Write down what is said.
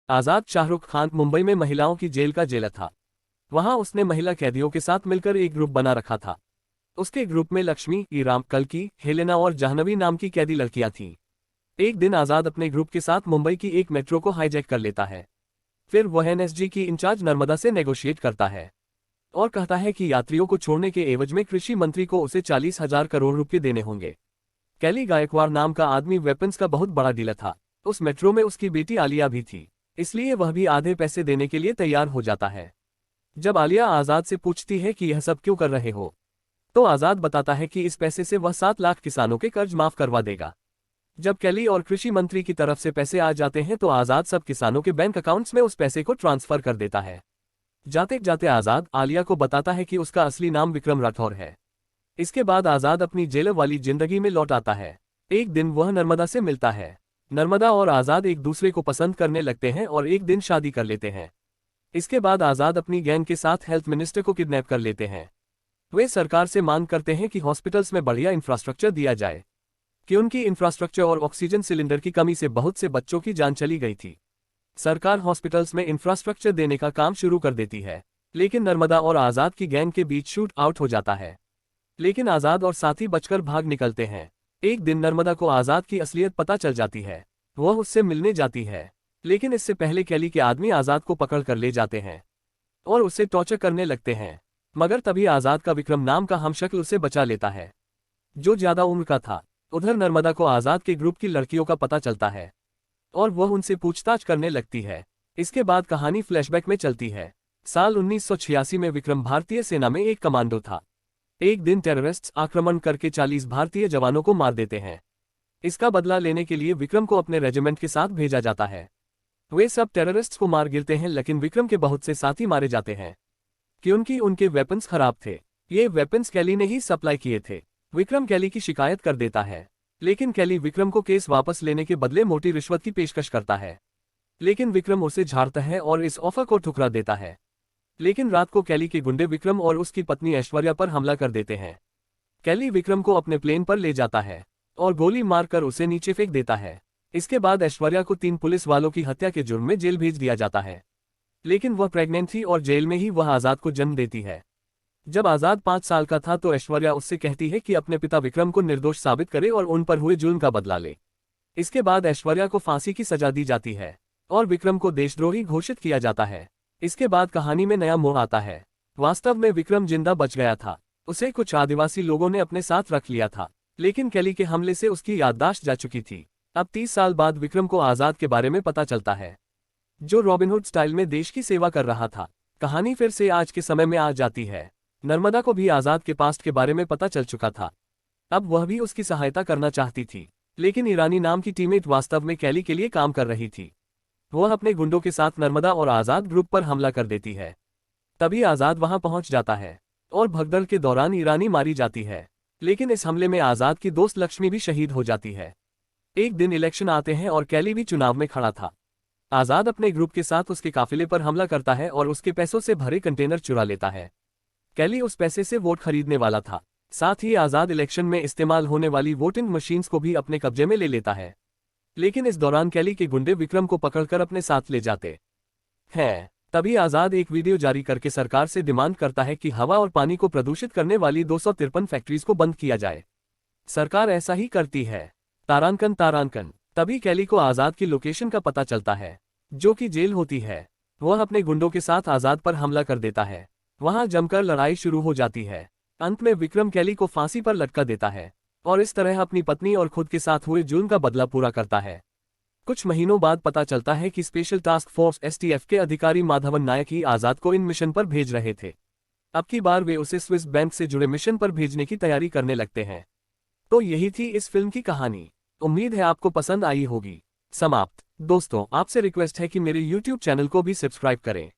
आजाद शाहरुख खान मुंबई में महिलाओं की जेल का जेलर था। वहां उसने महिला कैदियों के साथ मिलकर एक ग्रुप बना रखा था। उसके ग्रुप में लक्ष्मी, ईराम, कल्की, हेलेना और जाह्नवी नाम की कैदी लड़कियां थीं। एक दिन आजाद अपने ग्रुप के साथ मुंबई की एक मेट्रो को हाईजैक कर लेता है। फिर वह एनएसजी की इंचार्ज नर्मदा से नेगोशिएट करता है और कहता है कि यात्रियों को छोड़ने के एवज में कृषि मंत्री को उसे 40,000 करोड़ रुपये देने होंगे। कैली गायकवाड़ नाम का आदमी वेपन्स का बहुत बड़ा डीलर था। उस मेट्रो में उसकी बेटी आलिया भी थी, इसलिए वह भी आधे पैसे देने के लिए तैयार हो जाता है। जब आलिया आजाद से पूछती है कि यह सब क्यों कर रहे हो, तो आजाद बताता है कि इस पैसे से वह 7 लाख किसानों के कर्ज माफ करवा देगा। जब कैली और कृषि मंत्री की तरफ से पैसे आ जाते हैं तो आजाद सब किसानों के बैंक अकाउंट्स में उस पैसे को ट्रांसफर कर देता है। जाते जाते आजाद आलिया को बताता है कि उसका असली नाम विक्रम राठौर है। इसके बाद आजाद अपनी जेलर वाली जिंदगी में लौट आता है। एक दिन वह नर्मदा से मिलता है। नर्मदा और आजाद एक दूसरे को पसंद करने लगते हैं और एक दिन शादी कर लेते हैं। इसके बाद आजाद अपनी गैंग के साथ हेल्थ मिनिस्टर को किडनैप कर लेते हैं। वे सरकार से मांग करते हैं कि हॉस्पिटल्स में बढ़िया इंफ्रास्ट्रक्चर दिया जाए, कि उनकी इंफ्रास्ट्रक्चर और ऑक्सीजन सिलेंडर की कमी से बहुत से बच्चों की जान चली गई थी। सरकार हॉस्पिटल्स में इंफ्रास्ट्रक्चर देने का काम शुरू कर देती है, लेकिन नर्मदा और आजाद की गैंग के बीच शूट आउट हो जाता है। लेकिन आजाद और साथी बचकर भाग निकलते हैं। एक दिन नर्मदा को आजाद की असलियत पता चल जाती है। वह उससे मिलने जाती है, लेकिन इससे पहले कैली के आदमी आजाद को पकड़ कर ले जाते हैं और उसे टॉर्चर करने लगते हैं। मगर तभी आजाद का विक्रम नाम का हमशक्ल उसे बचा लेता है, जो ज्यादा उम्र का था। उधर नर्मदा को आजाद के ग्रुप की लड़कियों का पता चलता है और वह उनसे पूछताछ करने लगती है। इसके बाद कहानी फ्लैशबैक में चलती है। साल 1986 में विक्रम भारतीय सेना में एक कमांडो था। एक दिन टेररिस्ट्स आक्रमण करके 40 भारतीय जवानों को मार देते हैं। इसका बदला लेने के लिए विक्रम को अपने रेजिमेंट के साथ भेजा जाता है। वे सब टेररिस्ट्स को मार गिरते हैं, लेकिन विक्रम के बहुत से साथी मारे जाते हैं क्योंकि उनके वेपन्स खराब थे। ये वेपन्स कैली ने ही सप्लाई किए थे। विक्रम कैली की शिकायत कर देता है, लेकिन कैली विक्रम को केस वापस लेने के बदले मोटी रिश्वत की पेशकश करता है। लेकिन विक्रम उसे झाड़ता है और इस ऑफर को ठुकरा देता है। लेकिन रात को कैली के गुंडे विक्रम और उसकी पत्नी ऐश्वर्या पर हमला कर देते हैं। कैली विक्रम को अपने प्लेन पर ले जाता है और गोली मारकर उसे नीचे फेंक देता है। इसके बाद ऐश्वर्या को 3 पुलिस वालों की हत्या के जुर्म में जेल भेज दिया जाता है, लेकिन वह प्रेग्नेंट थी और जेल में ही वह आजाद को जन्म देती है। जब आजाद 5 साल का था तो ऐश्वर्या उससे कहती है कि अपने पिता विक्रम को निर्दोष साबित करे और उन पर हुए जुल्म का बदला ले। इसके बाद ऐश्वर्या को फांसी की सजा दी जाती है और विक्रम को देशद्रोही घोषित किया जाता है। इसके बाद कहानी में नया मोड़ आता है। वास्तव में विक्रम जिंदा बच गया था। उसे कुछ आदिवासी लोगों ने अपने साथ रख लिया था, लेकिन कैली के हमले से उसकी याददाश्त जा चुकी थी। अब 30 साल बाद विक्रम को आजाद के बारे में पता चलता है, जो रॉबिनहुड स्टाइल में देश की सेवा कर रहा था। कहानी फिर से आज के समय में आ जाती है। नर्मदा को भी आजाद के पास्ट के बारे में पता चल चुका था। अब वह भी उसकी सहायता करना चाहती थी, लेकिन ईरानी नाम की टीममेट वास्तव में कैली के लिए काम कर रही थी। वह अपने गुंडों के साथ नर्मदा और आजाद ग्रुप पर हमला कर देती है। तभी आजाद वहां पहुंच जाता है और भगदड़ के दौरान ईरानी मारी जाती है, लेकिन इस हमले में आजाद की दोस्त लक्ष्मी भी शहीद हो जाती है। एक दिन इलेक्शन आते हैं और कैली भी चुनाव में खड़ा था। आजाद अपने ग्रुप के साथ उसके काफिले पर हमला करता है और उसके पैसों से भरे कंटेनर चुरा लेता है। कैली उस पैसे से वोट खरीदने वाला था। साथ ही आजाद इलेक्शन में इस्तेमाल होने वाली वोटिंग मशीन्स को भी अपने कब्जे में ले लेता है। लेकिन इस दौरान कैली के गुंडे विक्रम को पकड़कर अपने साथ ले जाते हैं। तभी आजाद एक वीडियो जारी करके सरकार से डिमांड करता है कि हवा और पानी को प्रदूषित करने वाली 253 फैक्ट्रीज को बंद किया जाए। सरकार ऐसा ही करती है। तारांकन। तभी कैली को आजाद की लोकेशन का पता चलता है, जो कि जेल होती है। वह अपने गुंडों के साथ आजाद पर हमला कर देता है। वहां जमकर लड़ाई शुरू हो जाती है। अंत में विक्रम कैली को फांसी पर लटका देता है और इस तरह अपनी पत्नी और खुद के साथ हुए जुल्म का बदला पूरा करता है। कुछ महीनों बाद पता चलता है कि स्पेशल टास्क फोर्स एसटीएफ के अधिकारी माधवन नायक ही आजाद को इन मिशन पर भेज रहे थे। अब की बार वे उसे स्विस बैंक से जुड़े मिशन पर भेजने की तैयारी करने लगते हैं। तो यही थी इस फिल्म की कहानी। उम्मीद है आपको पसंद आई होगी। समाप्त। दोस्तों, आपसे रिक्वेस्ट है कि मेरे YouTube चैनल को भी सब्सक्राइब करें।